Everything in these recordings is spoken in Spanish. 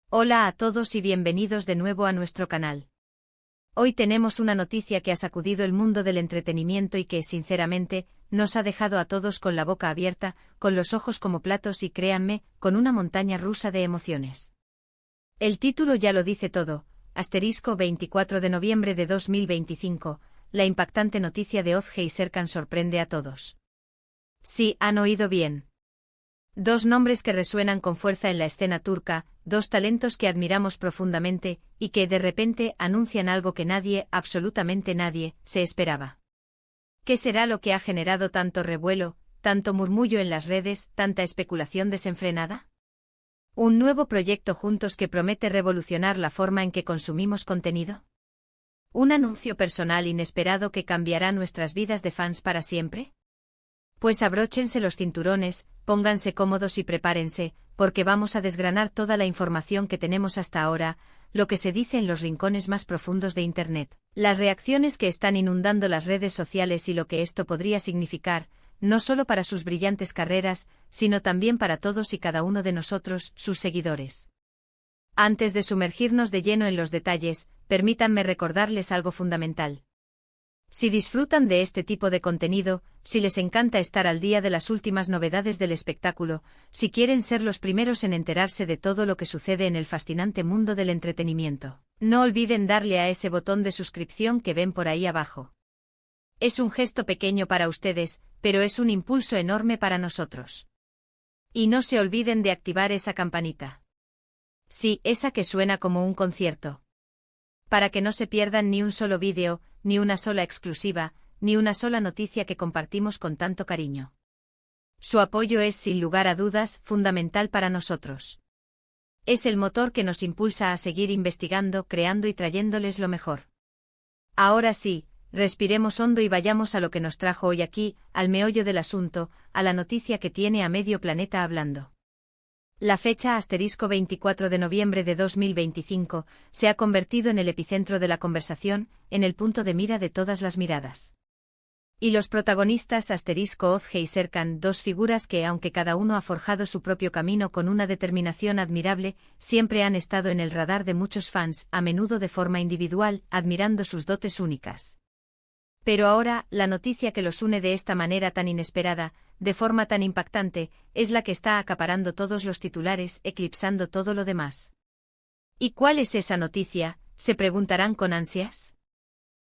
Hola a todos y bienvenidos de nuevo a nuestro canal. Hoy tenemos una noticia que ha sacudido el mundo del entretenimiento y que, sinceramente, nos ha dejado a todos con la boca abierta, con los ojos como platos y, créanme, con una montaña rusa de emociones. El título ya lo dice todo, 24 de noviembre de 2025, la impactante noticia de Ozge y Serkan sorprende a todos. Sí, han oído bien. Dos nombres que resuenan con fuerza en la escena turca, dos talentos que admiramos profundamente, y que de repente anuncian algo que nadie, absolutamente nadie, se esperaba. ¿Qué será lo que ha generado tanto revuelo, tanto murmullo en las redes, tanta especulación desenfrenada? ¿Un nuevo proyecto juntos que promete revolucionar la forma en que consumimos contenido? ¿Un anuncio personal inesperado que cambiará nuestras vidas de fans para siempre? Pues abróchense los cinturones, pónganse cómodos y prepárense, porque vamos a desgranar toda la información que tenemos hasta ahora, lo que se dice en los rincones más profundos de Internet, las reacciones que están inundando las redes sociales y lo que esto podría significar, no solo para sus brillantes carreras, sino también para todos y cada uno de nosotros, sus seguidores. Antes de sumergirnos de lleno en los detalles, permítanme recordarles algo fundamental. Si disfrutan de este tipo de contenido, si les encanta estar al día de las últimas novedades del espectáculo, si quieren ser los primeros en enterarse de todo lo que sucede en el fascinante mundo del entretenimiento, no olviden darle a ese botón de suscripción que ven por ahí abajo. Es un gesto pequeño para ustedes, pero es un impulso enorme para nosotros. Y no se olviden de activar esa campanita. Sí, esa que suena como un concierto. Para que no se pierdan ni un solo vídeo, ni una sola exclusiva, ni una sola noticia que compartimos con tanto cariño. Su apoyo es, sin lugar a dudas, fundamental para nosotros. Es el motor que nos impulsa a seguir investigando, creando y trayéndoles lo mejor. Ahora sí, respiremos hondo y vayamos a lo que nos trajo hoy aquí, al meollo del asunto, a la noticia que tiene a medio planeta hablando. La fecha *24 de noviembre de 2025 se ha convertido en el epicentro de la conversación, en el punto de mira de todas las miradas. Y los protagonistas *Ozge y Serkan, dos figuras que, aunque cada uno ha forjado su propio camino con una determinación admirable, siempre han estado en el radar de muchos fans, a menudo de forma individual, admirando sus dotes únicas. Pero ahora, la noticia que los une de esta manera tan inesperada, de forma tan impactante, es la que está acaparando todos los titulares, eclipsando todo lo demás. ¿Y cuál es esa noticia?, se preguntarán con ansias.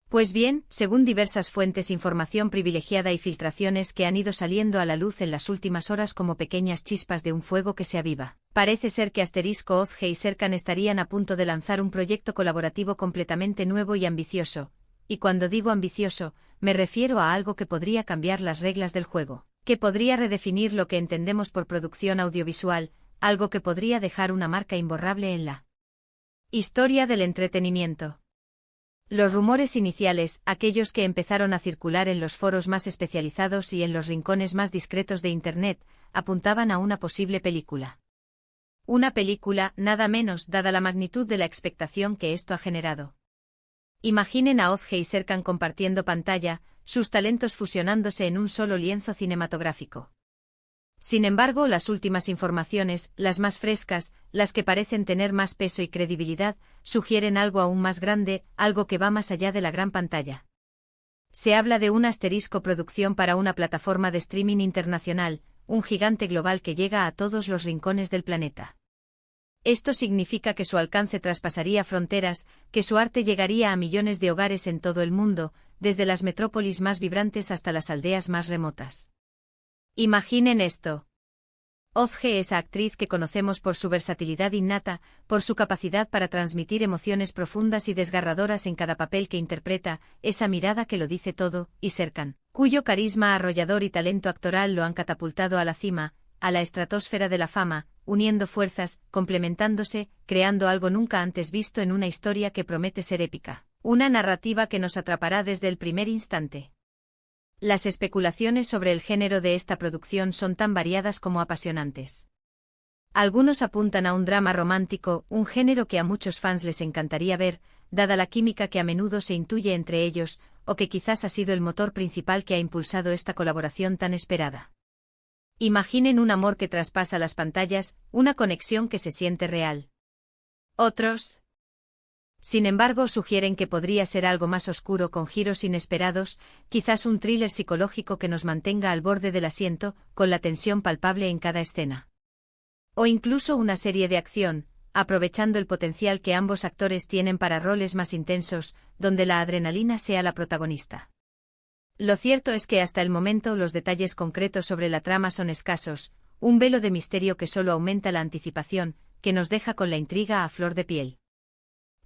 Pues bien, según diversas fuentes, información privilegiada y filtraciones que han ido saliendo a la luz en las últimas horas como pequeñas chispas de un fuego que se aviva, parece ser que *Ozge y Serkan estarían a punto de lanzar un proyecto colaborativo completamente nuevo y ambicioso. Y cuando digo ambicioso, me refiero a algo que podría cambiar las reglas del juego, que podría redefinir lo que entendemos por producción audiovisual, algo que podría dejar una marca imborrable en la historia del entretenimiento. Los rumores iniciales, aquellos que empezaron a circular en los foros más especializados y en los rincones más discretos de Internet, apuntaban a una posible película. Una película, nada menos, dada la magnitud de la expectación que esto ha generado. Imaginen a Ozge y Serkan compartiendo pantalla, sus talentos fusionándose en un solo lienzo cinematográfico. Sin embargo, las últimas informaciones, las más frescas, las que parecen tener más peso y credibilidad, sugieren algo aún más grande, algo que va más allá de la gran pantalla. Se habla de una producción para una plataforma de streaming internacional, un gigante global que llega a todos los rincones del planeta. Esto significa que su alcance traspasaría fronteras, que su arte llegaría a millones de hogares en todo el mundo, desde las metrópolis más vibrantes hasta las aldeas más remotas. Imaginen esto. Ozge, esa actriz que conocemos por su versatilidad innata, por su capacidad para transmitir emociones profundas y desgarradoras en cada papel que interpreta, esa mirada que lo dice todo, y Serkan, cuyo carisma arrollador y talento actoral lo han catapultado a la cima, a la estratosfera de la fama, uniendo fuerzas, complementándose, creando algo nunca antes visto en una historia que promete ser épica, una narrativa que nos atrapará desde el primer instante. Las especulaciones sobre el género de esta producción son tan variadas como apasionantes. Algunos apuntan a un drama romántico, un género que a muchos fans les encantaría ver, dada la química que a menudo se intuye entre ellos, o que quizás ha sido el motor principal que ha impulsado esta colaboración tan esperada. Imaginen un amor que traspasa las pantallas, una conexión que se siente real. Otros, sin embargo, sugieren que podría ser algo más oscuro con giros inesperados, quizás un thriller psicológico que nos mantenga al borde del asiento, con la tensión palpable en cada escena. O incluso una serie de acción, aprovechando el potencial que ambos actores tienen para roles más intensos, donde la adrenalina sea la protagonista. Lo cierto es que hasta el momento los detalles concretos sobre la trama son escasos, un velo de misterio que solo aumenta la anticipación, que nos deja con la intriga a flor de piel.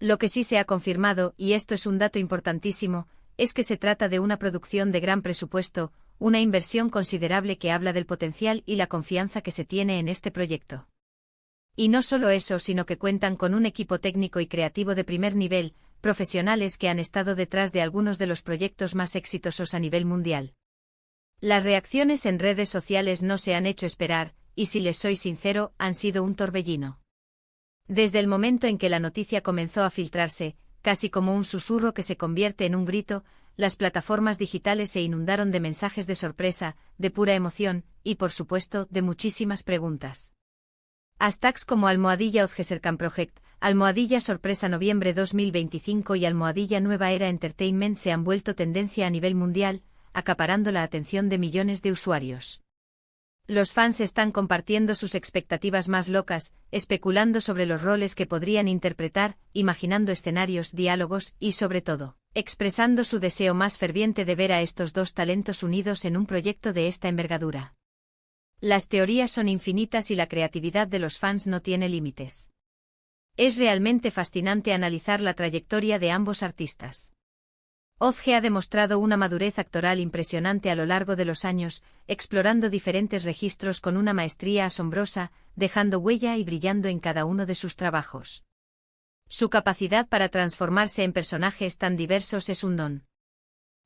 Lo que sí se ha confirmado, y esto es un dato importantísimo, es que se trata de una producción de gran presupuesto, una inversión considerable que habla del potencial y la confianza que se tiene en este proyecto. Y no solo eso, sino que cuentan con un equipo técnico y creativo de primer nivel, profesionales que han estado detrás de algunos de los proyectos más exitosos a nivel mundial. Las reacciones en redes sociales no se han hecho esperar, y si les soy sincero, han sido un torbellino. Desde el momento en que la noticia comenzó a filtrarse, casi como un susurro que se convierte en un grito, las plataformas digitales se inundaron de mensajes de sorpresa, de pura emoción, y por supuesto, de muchísimas preguntas. Hashtags como @OzgeSerkan-Project, @sorpresa noviembre 2025 y @nueva era entertainment se han vuelto tendencia a nivel mundial, acaparando la atención de millones de usuarios. Los fans están compartiendo sus expectativas más locas, especulando sobre los roles que podrían interpretar, imaginando escenarios, diálogos y, sobre todo, expresando su deseo más ferviente de ver a estos dos talentos unidos en un proyecto de esta envergadura. Las teorías son infinitas y la creatividad de los fans no tiene límites. Es realmente fascinante analizar la trayectoria de ambos artistas. Ozge ha demostrado una madurez actoral impresionante a lo largo de los años, explorando diferentes registros con una maestría asombrosa, dejando huella y brillando en cada uno de sus trabajos. Su capacidad para transformarse en personajes tan diversos es un don.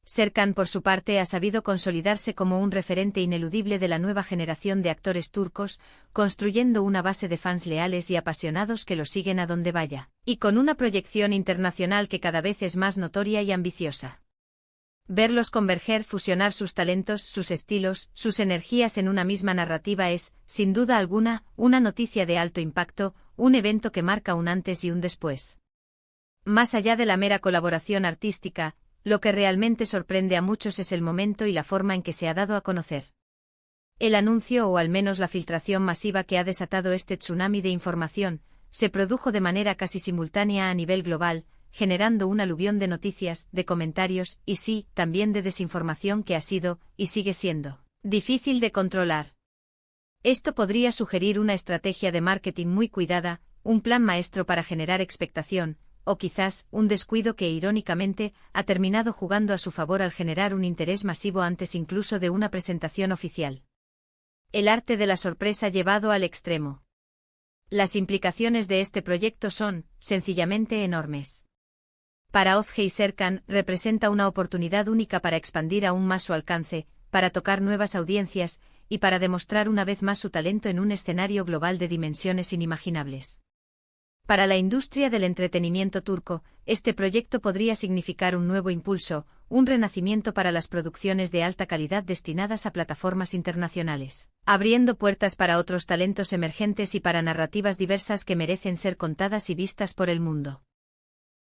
Serkan, por su parte, ha sabido consolidarse como un referente ineludible de la nueva generación de actores turcos, construyendo una base de fans leales y apasionados que lo siguen a donde vaya, y con una proyección internacional que cada vez es más notoria y ambiciosa. Verlos converger, fusionar sus talentos, sus estilos, sus energías en una misma narrativa es, sin duda alguna, una noticia de alto impacto, un evento que marca un antes y un después. Más allá de la mera colaboración artística, lo que realmente sorprende a muchos es el momento y la forma en que se ha dado a conocer. El anuncio, o al menos la filtración masiva que ha desatado este tsunami de información, se produjo de manera casi simultánea a nivel global, generando un aluvión de noticias, de comentarios, y sí, también de desinformación que ha sido, y sigue siendo, difícil de controlar. Esto podría sugerir una estrategia de marketing muy cuidada, un plan maestro para generar expectación, o quizás, un descuido que irónicamente, ha terminado jugando a su favor al generar un interés masivo antes incluso de una presentación oficial. El arte de la sorpresa llevado al extremo. Las implicaciones de este proyecto son, sencillamente, enormes. Para Ozge y Serkan, representa una oportunidad única para expandir aún más su alcance, para tocar nuevas audiencias, y para demostrar una vez más su talento en un escenario global de dimensiones inimaginables. Para la industria del entretenimiento turco, este proyecto podría significar un nuevo impulso, un renacimiento para las producciones de alta calidad destinadas a plataformas internacionales, abriendo puertas para otros talentos emergentes y para narrativas diversas que merecen ser contadas y vistas por el mundo.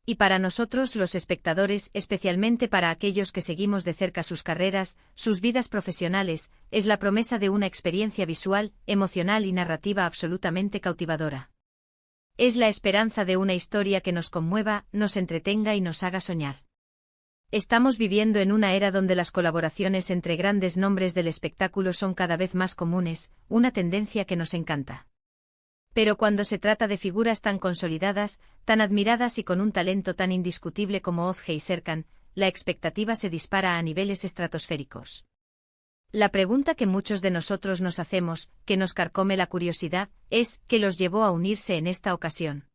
Y para nosotros los espectadores, especialmente para aquellos que seguimos de cerca sus carreras, sus vidas profesionales, es la promesa de una experiencia visual, emocional y narrativa absolutamente cautivadora. Es la esperanza de una historia que nos conmueva, nos entretenga y nos haga soñar. Estamos viviendo en una era donde las colaboraciones entre grandes nombres del espectáculo son cada vez más comunes, una tendencia que nos encanta. Pero cuando se trata de figuras tan consolidadas, tan admiradas y con un talento tan indiscutible como Ozge y Serkan, la expectativa se dispara a niveles estratosféricos. La pregunta que muchos de nosotros nos hacemos, que nos carcome la curiosidad, es ¿qué los llevó a unirse en esta ocasión?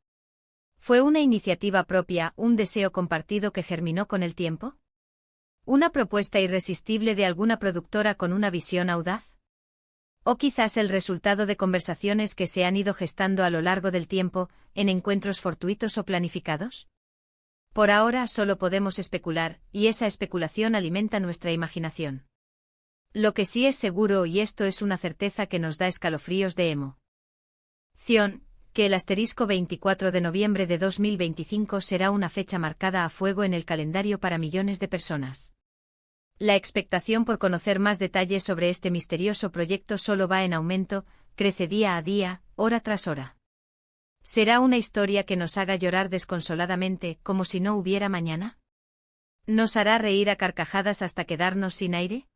¿Fue una iniciativa propia, un deseo compartido que germinó con el tiempo? ¿Una propuesta irresistible de alguna productora con una visión audaz? ¿O quizás el resultado de conversaciones que se han ido gestando a lo largo del tiempo, en encuentros fortuitos o planificados? Por ahora solo podemos especular, y esa especulación alimenta nuestra imaginación. Lo que sí es seguro, y esto es una certeza que nos da escalofríos de emoción, que el asterisco 24 de noviembre de 2025 será una fecha marcada a fuego en el calendario para millones de personas. La expectación por conocer más detalles sobre este misterioso proyecto solo va en aumento, crece día a día, hora tras hora. ¿Será una historia que nos haga llorar desconsoladamente, como si no hubiera mañana? ¿Nos hará reír a carcajadas hasta quedarnos sin aire?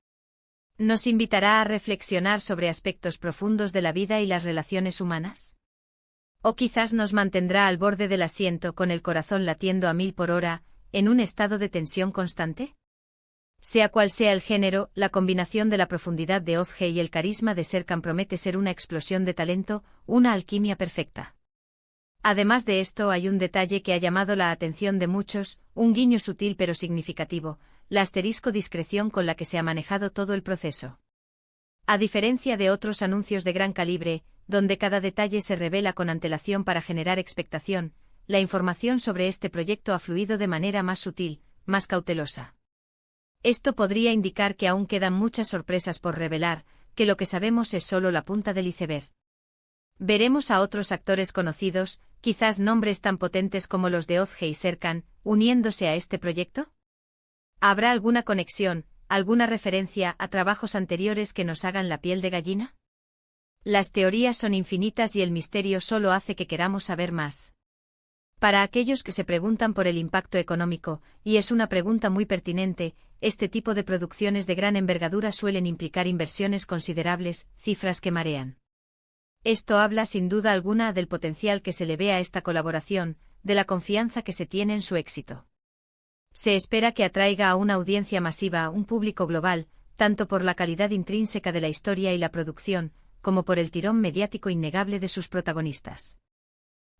¿Nos invitará a reflexionar sobre aspectos profundos de la vida y las relaciones humanas? ¿O quizás nos mantendrá al borde del asiento con el corazón latiendo a 1000 por hora, en un estado de tensión constante? Sea cual sea el género, la combinación de la profundidad de Ozge y el carisma de Serkan promete ser una explosión de talento, una alquimia perfecta. Además de esto hay un detalle que ha llamado la atención de muchos, un guiño sutil pero significativo, la asterisco discreción con la que se ha manejado todo el proceso. A diferencia de otros anuncios de gran calibre, donde cada detalle se revela con antelación para generar expectación, la información sobre este proyecto ha fluido de manera más sutil, más cautelosa. Esto podría indicar que aún quedan muchas sorpresas por revelar, que lo que sabemos es solo la punta del iceberg. ¿Veremos a otros actores conocidos, quizás nombres tan potentes como los de Ozge y Serkan, uniéndose a este proyecto? ¿Habrá alguna conexión, alguna referencia a trabajos anteriores que nos hagan la piel de gallina? Las teorías son infinitas y el misterio solo hace que queramos saber más. Para aquellos que se preguntan por el impacto económico, y es una pregunta muy pertinente, este tipo de producciones de gran envergadura suelen implicar inversiones considerables, cifras que marean. Esto habla sin duda alguna del potencial que se le ve a esta colaboración, de la confianza que se tiene en su éxito. Se espera que atraiga a una audiencia masiva, un público global, tanto por la calidad intrínseca de la historia y la producción, como por el tirón mediático innegable de sus protagonistas.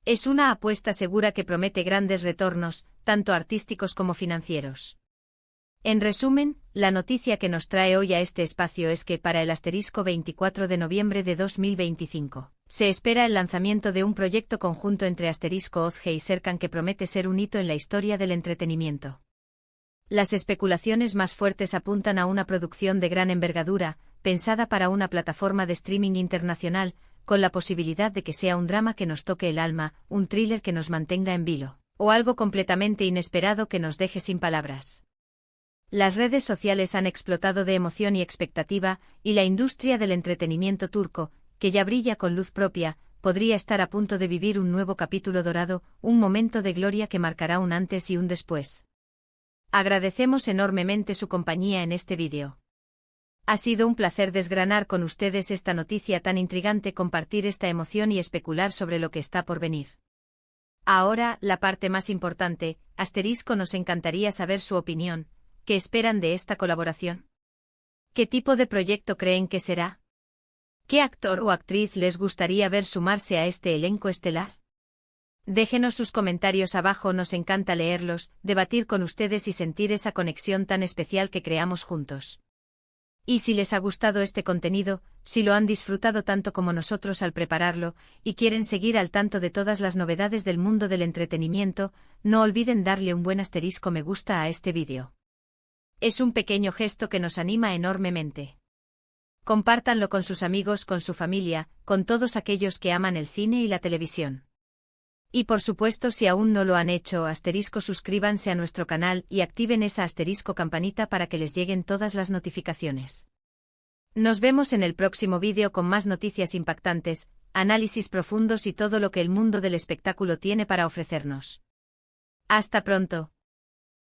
Es una apuesta segura que promete grandes retornos, tanto artísticos como financieros. En resumen, la noticia que nos trae hoy a este espacio es que para el asterisco 24 de noviembre de 2025, se espera el lanzamiento de un proyecto conjunto entre asterisco Ozge y Serkan que promete ser un hito en la historia del entretenimiento. Las especulaciones más fuertes apuntan a una producción de gran envergadura, pensada para una plataforma de streaming internacional, con la posibilidad de que sea un drama que nos toque el alma, un thriller que nos mantenga en vilo, o algo completamente inesperado que nos deje sin palabras. Las redes sociales han explotado de emoción y expectativa, y la industria del entretenimiento turco, que ya brilla con luz propia, podría estar a punto de vivir un nuevo capítulo dorado, un momento de gloria que marcará un antes y un después. Agradecemos enormemente su compañía en este vídeo. Ha sido un placer desgranar con ustedes esta noticia tan intrigante, compartir esta emoción y especular sobre lo que está por venir. Ahora, la parte más importante, asterisco, nos encantaría saber su opinión. ¿Qué esperan de esta colaboración? ¿Qué tipo de proyecto creen que será? ¿Qué actor o actriz les gustaría ver sumarse a este elenco estelar? Déjenos sus comentarios abajo, nos encanta leerlos, debatir con ustedes y sentir esa conexión tan especial que creamos juntos. Y si les ha gustado este contenido, si lo han disfrutado tanto como nosotros al prepararlo, y quieren seguir al tanto de todas las novedades del mundo del entretenimiento, no olviden darle un buen asterisco me gusta a este vídeo. Es un pequeño gesto que nos anima enormemente. Compártanlo con sus amigos, con su familia, con todos aquellos que aman el cine y la televisión. Y por supuesto, si aún no lo han hecho, asterisco, suscríbanse a nuestro canal y activen esa asterisco campanita para que les lleguen todas las notificaciones. Nos vemos en el próximo vídeo con más noticias impactantes, análisis profundos y todo lo que el mundo del espectáculo tiene para ofrecernos. Hasta pronto.